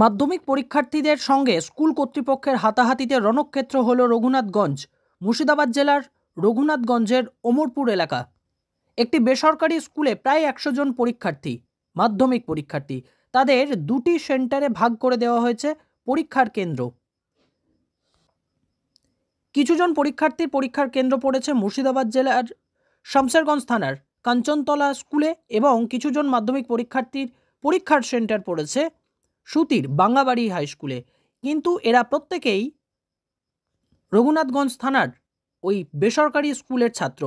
মাধ্যমিক পরীক্ষার্থীদের সঙ্গে স্কুল কর্তৃপক্ষের হাতাহাতিতে রণক্ষেত্র হল রঘুনাথগঞ্জ। মুর্শিদাবাদ জেলার রঘুনাথগঞ্জের ওমরপুর এলাকা একটি বেসরকারি স্কুলে প্রায় 100 জন পরীক্ষার্থী, মাধ্যমিক পরীক্ষার্থী। তাদের দুটি সেন্টারে ভাগ করে দেওয়া হয়েছে পরীক্ষার কেন্দ্র। কিছুজন পরীক্ষার্থীর পরীক্ষার কেন্দ্র পড়েছে মুর্শিদাবাদ জেলার শামসেরগঞ্জ থানার কাঞ্চনতলা স্কুলে এবং কিছুজন মাধ্যমিক পরীক্ষার্থীর পরীক্ষার সেন্টার পড়েছে সুতির বাঙ্গাবাড়ি হাই স্কুলে। কিন্তু এরা প্রত্যেকেই রঘুনাথগঞ্জ থানার ওই বেসরকারি স্কুলের ছাত্র।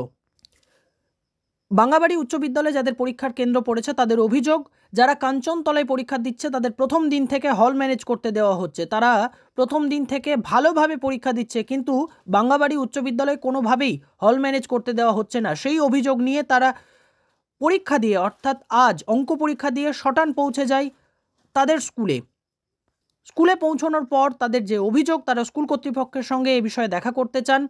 বাঙ্গাবাড়ি উচ্চ বিদ্যালয়ে যাদের পরীক্ষার কেন্দ্র পড়েছে তাদের অভিযোগ, যারা কাঞ্চনতলায় পরীক্ষা দিচ্ছে তাদের প্রথম দিন থেকে হল ম্যানেজ করতে দেওয়া হচ্ছে। তারা প্রথম দিন থেকে ভালোভাবে পরীক্ষা দিচ্ছে, কিন্তু বাঙ্গাবাড়ি উচ্চ বিদ্যালয়ে কোনোভাবেই হল ম্যানেজ করতে দেওয়া হচ্ছে না। সেই অভিযোগ নিয়ে তারা পরীক্ষা দিয়ে, অর্থাৎ আজ অঙ্ক পরীক্ষা দিয়ে শটান পৌঁছে যায় তাদের স্কুলে পৌঁছানোর পর তাদের যে অভিযোগ, তারা স্কুল কর্তৃপক্ষের সঙ্গে এই বিষয়ে দেখা করতে চান।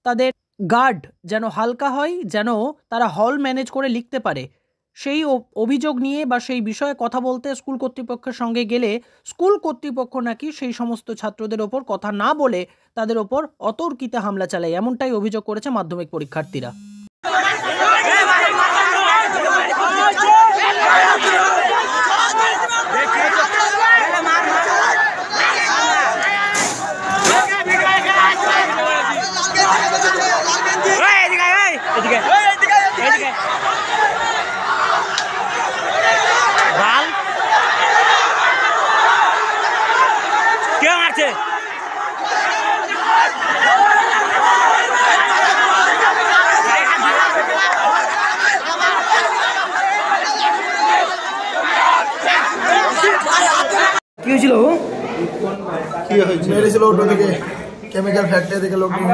তাদের গার্ড যেন হালকা হয়, যেন তারা হল ম্যানেজ করে লিখতে পারে, সেই অভিযোগ নিয়ে বা সেই বিষয়ে কথা বলতে স্কুল কর্তৃপক্ষের সঙ্গে গেলে স্কুল কর্তৃপক্ষ নাকি সেই সমস্ত ছাত্রদের ওপর কথা না বলে তাদের ওপর অতর্কিতে হামলা চালায়, এমনটাই অভিযোগ করেছে মাধ্যমিক পরীক্ষার্থীরা। কি হয়েছিল? মেরেছিল অটো থেকে, কেমিক্যাল ফ্যাক্টরি থেকে লোক নিয়ে।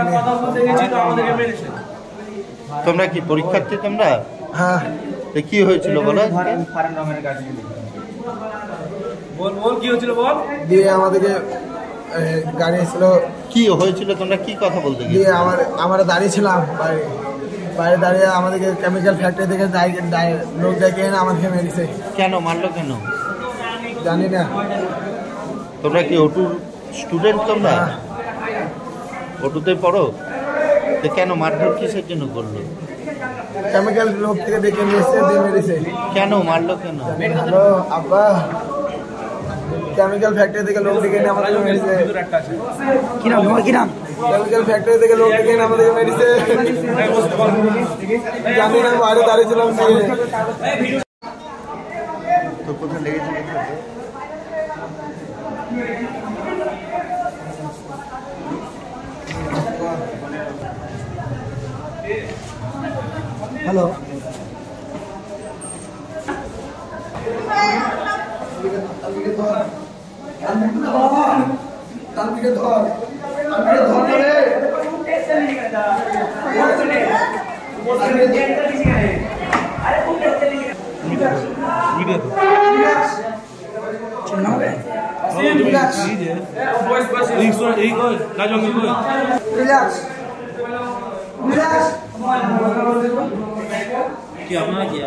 তোমরা কি পরীক্ষার্থী? তোমরা? হ্যাঁ। কি হয়েছিল বলো? কি হয়েছিল বল? দিয়ে আমাদেরকে গাড়ি এসেছিল। কি হয়েছিল? তোমরা কি কথা বলতে গিয়ে? দিয়ে আমরা দাঁড়িয়েছিলাম বাইরে দাঁড়িয়ে, আমাদেরকে কেমিক্যাল ফ্যাক্টরি থেকে লোক ডেকে এনে আমাদেরকে মেরেছে। কেন মারলো? কেন জানি না। তোমরা কি অটুর স্টুডেন্ট? তোমরা অটুতে পড়ো? কেন মারধর কিসের জন্য করলো? কেমিক্যাল লোক থেকে ডেকে নিয়ে এসে দিয়ে মেরেছে। কেন মারলো? কেন? হ্যালো আব্বা, কেমিক্যাল ফ্যাক্টরি থেকে লোক ডেকে এনে আমাদেরকে মেরেছে। কি নাম? কি নাম? কেমিক্যাল ফ্যাক্টরি থেকে লোক ডেকে এনে আমাদেরকে মেরেছে। জানি না, বাইরে দাঁড়িয়েছিলাম। তো কোথায় লেগেছে? হ্যালো, কি আপনারা কি